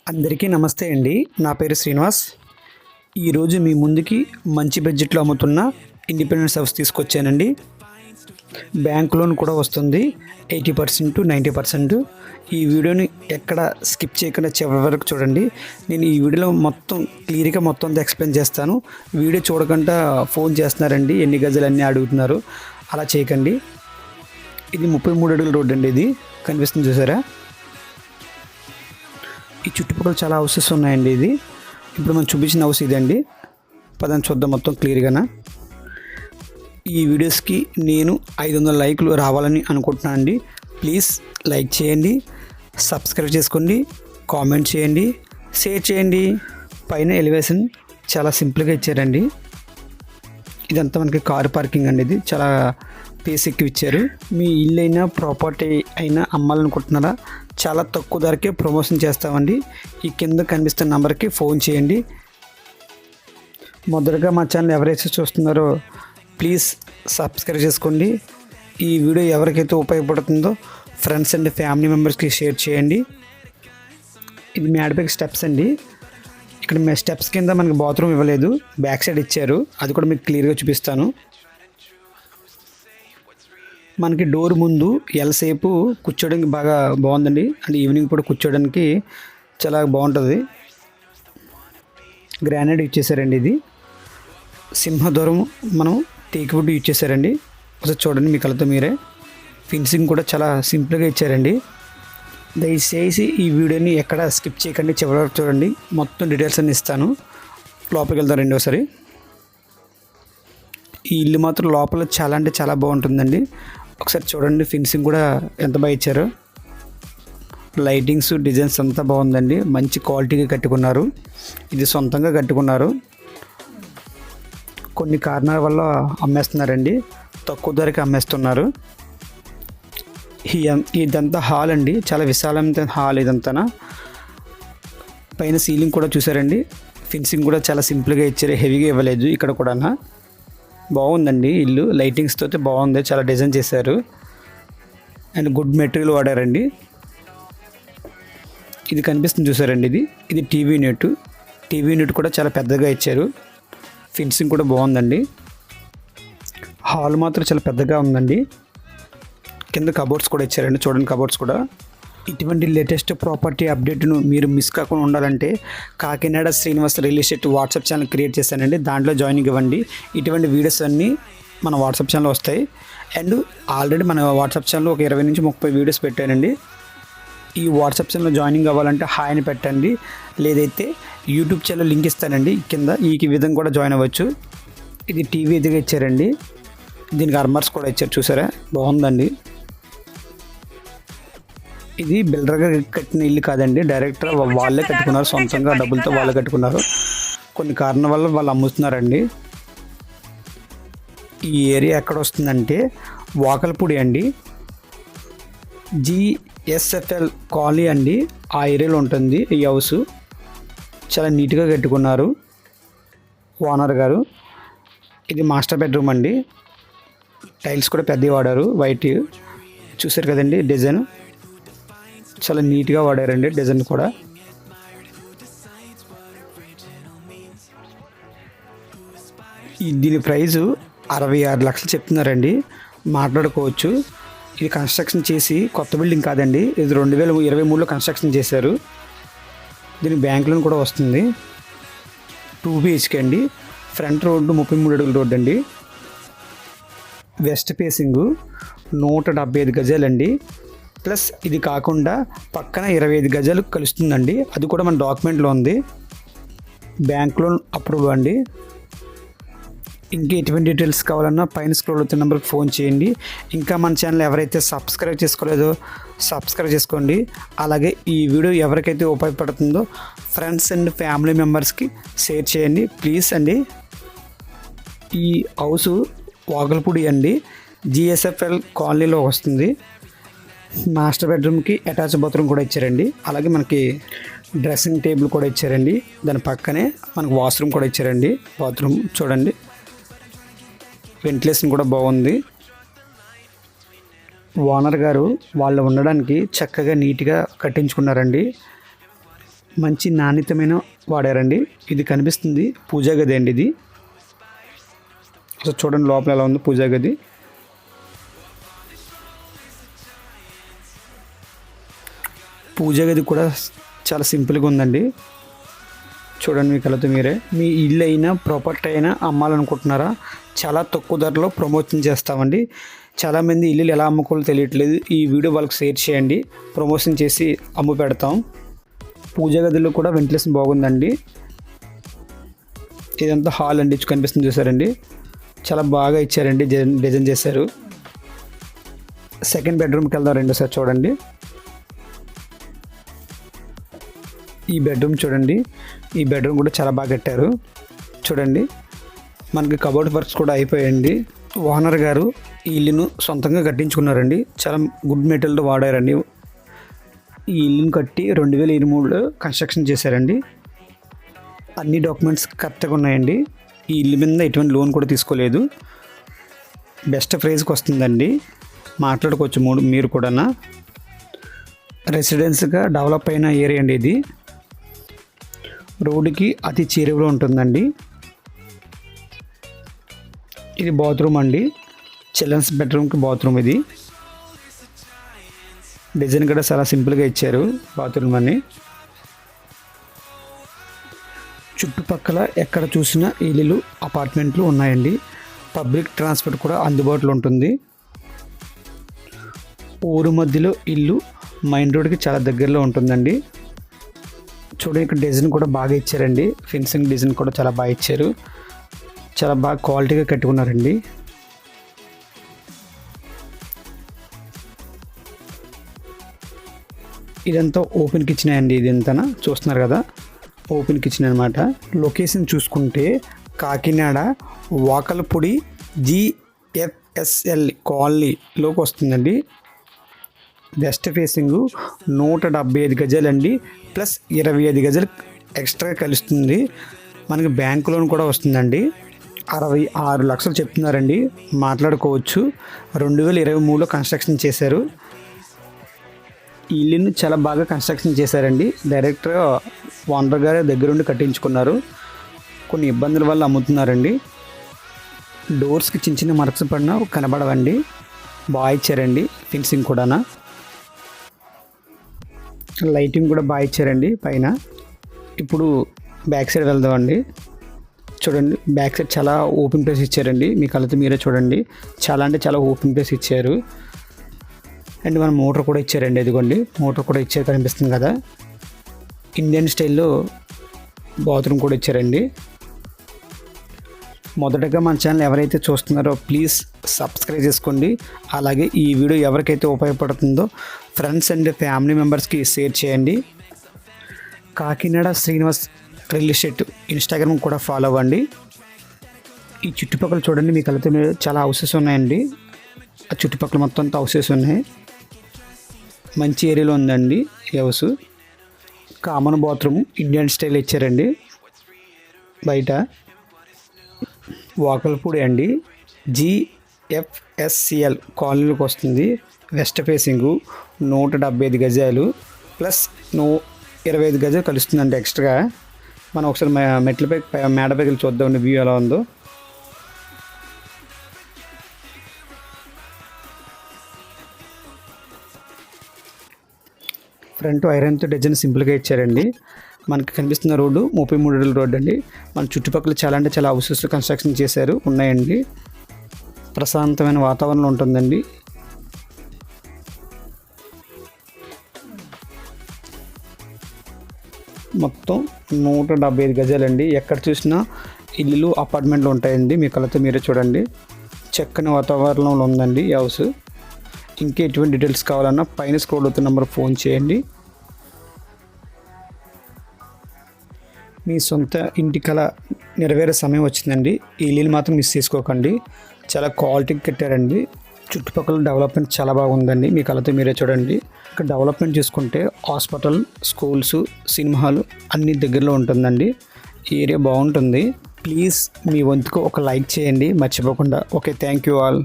అందరికీ నమస్తే అండి. నా పేరు శ్రీనివాస్. ఈరోజు మీ ముందుకి మంచి బడ్జెట్లో అమ్ముతున్న ఇండిపెండెన్స్ హౌస్ తీసుకొచ్చానండి. బ్యాంక్ లోన్ కూడా వస్తుంది 80% to 90%. ఈ వీడియోని ఎక్కడ స్కిప్ చేయకుండా చివరి వరకు చూడండి. నేను ఈ వీడియోలో క్లియర్గా మొత్తం ఎక్స్ప్లెయిన్ చేస్తాను. వీడియో చూడకుండా ఫోన్ చేస్తున్నారండి, ఎన్ని గజాలు అన్నీ అడుగుతున్నారు. అలా చేయకండి. ఇది 33 అడుగుల రోడ్ అండి. ఇది కనిపిస్తుంది చూసారా. ఈ చుట్టుపక్కల చాలా హౌసెస్ ఉన్నాయండి. ఇది ఇప్పుడు మనం చూపించిన హౌస్ ఇదండి. పదని చూద్దాం మొత్తం క్లియర్గా. ఈ వీడియోస్కి నేను 500 లైక్లు రావాలని అనుకుంటున్నాను అండి. ప్లీజ్ లైక్ చేయండి, సబ్స్క్రైబ్ చేసుకోండి, కామెంట్ చేయండి, షేర్ చేయండి. పైన ఎలివేషన్ చాలా సింపుల్గా ఇచ్చారండి. ఇదంతా మనకి కార్ పార్కింగ్ అండి. ఇది చాలా ప్లేస్ ఎక్కువ ఇచ్చారు. మీ ఇల్లు అయినా ప్రాపర్టీ అయినా అమ్మాలనుకుంటున్నారా, చాలా తక్కువ ధరకే ప్రమోషన్ చేస్తామండి. ఈ కింద కనిపిస్తున్న నెంబర్కి ఫోన్ చేయండి. మొదటగా మా ఛానల్ ఎవరైతే చూస్తున్నారో ప్లీజ్ సబ్స్క్రైబ్ చేసుకోండి. ఈ వీడియో ఎవరికైతే ఉపయోగపడుతుందో ఫ్రెండ్స్ అండ్ ఫ్యామిలీ మెంబర్స్కి షేర్ చేయండి. ఇది మేడపైకి స్టెప్స్ అండి. ఇక్కడ స్టెప్స్ కింద మనకి బాత్రూమ్ ఇవ్వలేదు, బ్యాక్ సైడ్ ఇచ్చారు. అది కూడా మీకు క్లియర్గా చూపిస్తాను. మనకి డోర్ ముందు ఎల్సేపు కూర్చోడానికి బాగా బాగుందండి. అంటే ఈవినింగ్ కూడా కూర్చోడానికి చాలా బాగుంటుంది. గ్రానైట్ ఇచ్చేసారండి. ఇది సింహద్వారం మనం టేక్ వుడ్ యూజ్ చేశారండి. ఒకసారి చూడండి మీ కళ్ళతో మీరే. ఫినిషింగ్ కూడా చాలా సింపుల్గా ఇచ్చారండి. దయచేసి ఈ వీడియోని ఎక్కడ స్కిప్ చేయకండి, చివరి వరకు చూడండి. మొత్తం డీటెయిల్స్ అన్ని ఇస్తాను. లోపలికి వెళ్తాం రెండోసారి. ఈ ఇల్లు మాత్రం లోపల చాలా అంటే చాలా బాగుంటుందండి. ఒకసారి చూడండి ఫినిషింగ్ కూడా ఎంత బాగా ఇచ్చారో. లైటింగ్స్ డిజైన్స్ అంతా బాగుందండి. మంచి క్వాలిటీగా కట్టుకున్నారు. ఇది సొంతంగా కట్టుకున్నారు. కొన్ని కారణాల వల్ల అమ్మేస్తున్నారండి, తక్కువ ధరకి అమ్మేస్తున్నారు. ఇదంతా హాల్ అండి, చాలా విశాలమైన హాల్ ఇదంతా. పైన సీలింగ్ కూడా చూసారండి. ఫినిషింగ్ కూడా చాలా సింపుల్గా ఇచ్చారు, హెవీగా ఇవ్వలేదు. ఇక్కడ కూడా బాగుందండి ఇల్లు. లైటింగ్స్తో బాగుంది, చాలా డిజైన్ చేశారు అండ్ గుడ్ మెటీరియల్ వాడారండి. ఇది కనిపిస్తుంది చూసారండి. ఇది టీవీ యూనిట్ కూడా చాలా పెద్దగా ఇచ్చారు. ఫినిషింగ్ కూడా బాగుందండి. హాల్ మాత్రం చాలా పెద్దగా ఉందండి. కింద కబోర్డ్స్ కూడా ఇచ్చారండి. చూడండి కబోర్డ్స్ కూడా. ఇటువంటి లేటెస్ట్ ప్రాపర్టీ అప్డేట్ను మీరు మిస్ కాకుండా ఉండాలంటే Kakinada Srinivas real estate WhatsApp channel create చేశానండి. దాంట్లో జాయినింగ్ ఇవ్వండి. ఇటువంటి వీడియోస్ అన్నీ మన వాట్సాప్ ఛానల్లో వస్తాయి. అండ్ ఆల్రెడీ మన వాట్సాప్ ఛానల్లో ఒక 20 నుంచి 30 వీడియోస్ పెట్టానండి. ఈ వాట్సాప్ ఛానల్లో జాయినింగ్ అవ్వాలంటే హాయ్ అని పెట్టండి, లేదైతే యూట్యూబ్ ఛానల్ లింక్ ఇస్తానండి కింద. ఈ విధంగా కూడా జాయిన్ అవ్వచ్చు. ఇది టీవీ ఎదుగా ఇచ్చారండి. దీనికి అర్మర్స్ కూడా ఇచ్చారు చూసారా, బాగుందండి. ఇది బిల్డర్గా కట్టిన ఇల్లు కాదండి, డైరెక్ట్గా వాళ్ళే కట్టుకున్నారు. సొంతంగా డబ్బులతో వాళ్ళే కట్టుకున్నారు. కొన్ని కారణాల వల్ల వాళ్ళు అమ్ముతున్నారండి. ఈ ఏరియా ఎక్కడ వస్తుందంటే వాకల్పూడి అండి, GSFL కాలనీ అండి. ఆ ఏరియాలో ఉంటుంది ఈ హౌస్. చాలా నీట్గా కట్టుకున్నారు ఓనర్ గారు. ఇది మాస్టర్ బెడ్రూమ్ అండి. టైల్స్ కూడా పెద్దవి వాడారు, వైట్. చూసారు కదండి డిజైన్, చాలా నీట్గా వాడారండి డిజైన్ కూడా. దీని ప్రైజు 66 లక్షలు చెప్తున్నారండి, మాట్లాడుకోవచ్చు. ఇది కన్స్ట్రక్షన్ చేసి కొత్త బిల్డింగ్ కాదండి, ఇది 2023లో కన్స్ట్రక్షన్ చేశారు. దీని బ్యాంక్ లోన్ కూడా వస్తుంది. 2 BHK అండి. ఫ్రంట్ రోడ్డు 33 అడుగుల రోడ్డు అండి. West facing 175 గజాలండి. ప్లస్ ఇది కాకుండా పక్కన 25 గజాలు కలుస్తుందండి. అది కూడా మన డాక్యుమెంట్లో ఉంది. బ్యాంక్ లోన్ అప్రూవ్ అండి. ఇంకా ఎటువంటి డీటెయిల్స్ కావాలన్నా పైన స్క్రోల్ అవుతున్న నెంబర్కి ఫోన్ చేయండి. ఇంకా మన ఛానల్ ఎవరైతే సబ్స్క్రైబ్ చేసుకోలేదో సబ్స్క్రైబ్ చేసుకోండి. అలాగే ఈ వీడియో ఎవరికైతే ఉపయోగపడుతుందో ఫ్రెండ్స్ అండ్ ఫ్యామిలీ మెంబర్స్కి షేర్ చేయండి ప్లీజ్ అండి. ఈ హౌస్ వాగల్పూడి అండి, GSFL కాలనీలో వస్తుంది. మాస్టర్ బెడ్రూమ్కి అటాచ్ బాత్రూమ్ కూడా ఇచ్చారండి. అలాగే మనకి డ్రెస్సింగ్ టేబుల్ కూడా ఇచ్చారండి. దాని పక్కనే మనకు వాష్రూమ్ కూడా ఇచ్చారండి. బాత్రూమ్ చూడండి, వెంటిలేషన్ కూడా బాగుంది. ఓనర్ గారు వాళ్ళు ఉండడానికి చక్కగా నీట్గా కట్టించుకున్నారండి. మంచి నాణ్యతమైన వాడారండి. ఇది కనిపిస్తుంది పూజా గది అండి. ఇది చూడండి లోపల ఎలా ఉంది పూజా గది. పూజా గది కూడా చాలా సింపుల్గా ఉందండి. చూడండి మీ కళ్ళతో మీరే. మీ ఇల్లు అయినా ప్రాపర్టీ అయినా అమ్మాలనుకుంటున్నారా? చాలా తక్కువ ధరలో ప్రమోషన్ చేస్తామండి. చాలామంది ఇల్లులు ఎలా అమ్ముకోవాలో తెలియట్లేదు. ఈ వీడియో వాళ్ళకి షేర్ చేయండి, ప్రమోషన్ చేసి అమ్ము పెడతాం. పూజా గదిలో కూడా వెంటిలేషన్ బాగుందండి. ఇదంతా హాల్ అండి, కనిపిస్తుంది చూసారండి. చాలా బాగా ఇచ్చారండి, డిజైన్ చేశారు. సెకండ్ బెడ్రూమ్కి వెళ్దాం రెండోసారి. చూడండి ఈ బెడ్రూమ్ చూడండి. ఈ బెడ్రూమ్ కూడా చాలా బాగా కట్టారు. చూడండి మనకి కబోర్డ్ వర్క్స్ కూడా అయిపోయాయండి. ఓనర్ గారు ఈ ఇల్లును సొంతంగా కట్టించుకున్నారండి. చాలా గుడ్ మెటీరియల్ వాడారండి. ఈ ఇల్లును కట్టి 2023లో కన్స్ట్రక్షన్ చేశారండి. అన్ని డాక్యుమెంట్స్ కరెక్ట్గా ఉన్నాయండి. ఈ ఇల్లు మీద ఎటువంటి లోన్ కూడా తీసుకోలేదు. బెస్ట్ ప్రైస్కి వస్తుందండి, మాట్లాడుకోవచ్చు మీరు కూడా. రెసిడెన్స్గా డెవలప్ అయిన ఏరియా అండి ఇది. రోడ్డుకి అతి చేరువలో ఉంటుందండి. ఇది బాత్రూమ్ అండి, చిల్డ్రన్స్ బెడ్రూమ్కి బాత్రూమ్. ఇది డిజైన్ కూడా చాలా సింపుల్గా ఇచ్చారు బాత్రూమ్ అని. చుట్టుపక్కల ఎక్కడ చూసినా ఇల్లులు అపార్ట్మెంట్లు ఉన్నాయండి. పబ్లిక్ ట్రాన్స్పోర్ట్ కూడా అందుబాటులో ఉంటుంది. ఊరు మధ్యలో ఇల్లు మెయిన్ రోడ్కి చాలా దగ్గరలో ఉంటుందండి. చూడండి ఇక్కడ డిజైన్ కూడా బాగా ఇచ్చారండి. ఫెన్సింగ్ డిజైన్ కూడా చాలా బాగా ఇచ్చారు. చాలా బాగా క్వాలిటీగా కట్టుకున్నారండి. ఇదంతా ఓపెన్ కిచెన్ అండి. ఇదంతా చూస్తున్నారు కదా, ఓపెన్ కిచెన్ అనమాట. లొకేషన్ చూసుకుంటే కాకినాడ వాకలపూడి GFSL కాలనీలోకి వస్తుందండి. వెస్ట్ ఫేసింగ్ 175 గజాలండి, ప్లస్ 25 గజాలు ఎక్స్ట్రా కలుస్తుంది. మనకి బ్యాంక్ లోన్ కూడా వస్తుందండి. 66 లక్షలు చెప్తున్నారండి, మాట్లాడుకోవచ్చు. 2023లో కన్స్ట్రక్షన్ చేశారు. ఈ ఇల్లుని చాలా బాగా కన్స్ట్రక్షన్ చేశారండి. డైరెక్ట్గా ఓనర్ గారి దగ్గరుండి కట్టించుకున్నారు. కొన్ని ఇబ్బందుల వల్ల అమ్ముతున్నారండి. డోర్స్కి చిన్న చిన్న మార్క్స్ పడినా కనబడవండి, బాగా ఇచ్చారండి. ఫినిషింగ్ కూడా, లైటింగ్ కూడా బాగా ఇచ్చారండి పైన. ఇప్పుడు బ్యాక్ సైడ్ వెళ్దామండి. చూడండి బ్యాక్ సైడ్ చాలా ఓపెన్ ప్లేస్ ఇచ్చారండి. మీ కళ్ళతో మీరే చూడండి, చాలా అంటే చాలా ఓపెన్ ప్లేస్ ఇచ్చారు. అండ్ మన మోటార్ కూడా ఇచ్చారండి. ఇదిగోండి మోటార్ కూడా ఇచ్చారు, కనిపిస్తుంది కదా. ఇండియన్ స్టైల్లో బాత్రూమ్ కూడా ఇచ్చారండి. మొదటగా మన ఛానల్ ఎవరైతే చూస్తున్నారో ప్లీజ్ సబ్స్క్రైబ్ చేసుకోండి. అలాగే ఈ వీడియో ఎవరికైతే ఉపయోగపడుతుందో ఫ్రెండ్స్ అండ్ ఫ్యామిలీ మెంబర్స్కి షేర్ చేయండి. Kakinada Srinivas real estate Instagram కూడా ఫాలో అవ్వండి. ఈ చుట్టుపక్కల చూడండి, మీ కళ్ళతో మీరు చాలా హౌసెస్ ఉన్నాయండి. ఆ చుట్టుపక్కల మొత్తం అంతా హౌసెస్ ఉన్నాయి. మంచి ఏరియాలో ఉందండి ఈ house. Common bathroom Indian style ఇచ్చారండి. బయట వాకల్పూడి అండి, GFSL కాలనీలోకి వస్తుంది. వెస్ట్ ఫేసింగ్ 175 గజాలు, ప్లస్ 25 గజాలు కలుస్తుందండి ఎక్స్ట్రా. మనం ఒకసారి మెట్లపై మేడపైకి వెళ్ళి చూద్దామండి వ్యూ ఎలా ఉందో. ఫ్రంట్ ఐరన్తో డిజైన్ సింపుల్గా ఇచ్చారండి. మనకి కనిపిస్తున్న రోడ్డు 33 అడుగుల రోడ్డు అండి. మన చుట్టుపక్కల చాలా అంటే చాలా హౌసెస్ కన్స్ట్రక్షన్ చేశారు, ఉన్నాయండి. ప్రశాంతమైన వాతావరణం ఉంటుందండి. మొత్తం 175 గజాలండి. ఎక్కడ చూసినా ఇల్లు అపార్ట్మెంట్లు ఉంటాయండి. మీ కళ్ళతో మీరే చూడండి, చక్కని వాతావరణంలో ఉందండి ఈ హౌస్. ఇంకా ఎటువంటి డీటెయిల్స్ కావాలన్నా పైన స్క్రోల్ అవుతున్న నెంబర్ ఫోన్ చేయండి. మీ సొంత ఇంటి కళ నెరవేరే సమయం వచ్చిందండి. ఈ ఇల్లు మాత్రం మిస్ చేసుకోకండి. చాలా క్వాలిటీగా కట్టారండి. చుట్టుపక్కల డెవలప్మెంట్ చాలా బాగుందండి. మీ కళ్ళతో మీరే చూడండి. ఇక్కడ డెవలప్మెంట్ చూసుకుంటే హాస్పిటల్, స్కూల్స్, సినిమా హాల్ అన్ని దగ్గరలో ఉంటుందండి. ఈ ఏరియా బాగుంటుంది. ప్లీజ్ మీ వంతుకు ఒక లైక్ చేయండి మర్చిపోకుండా. Okay, thank you all.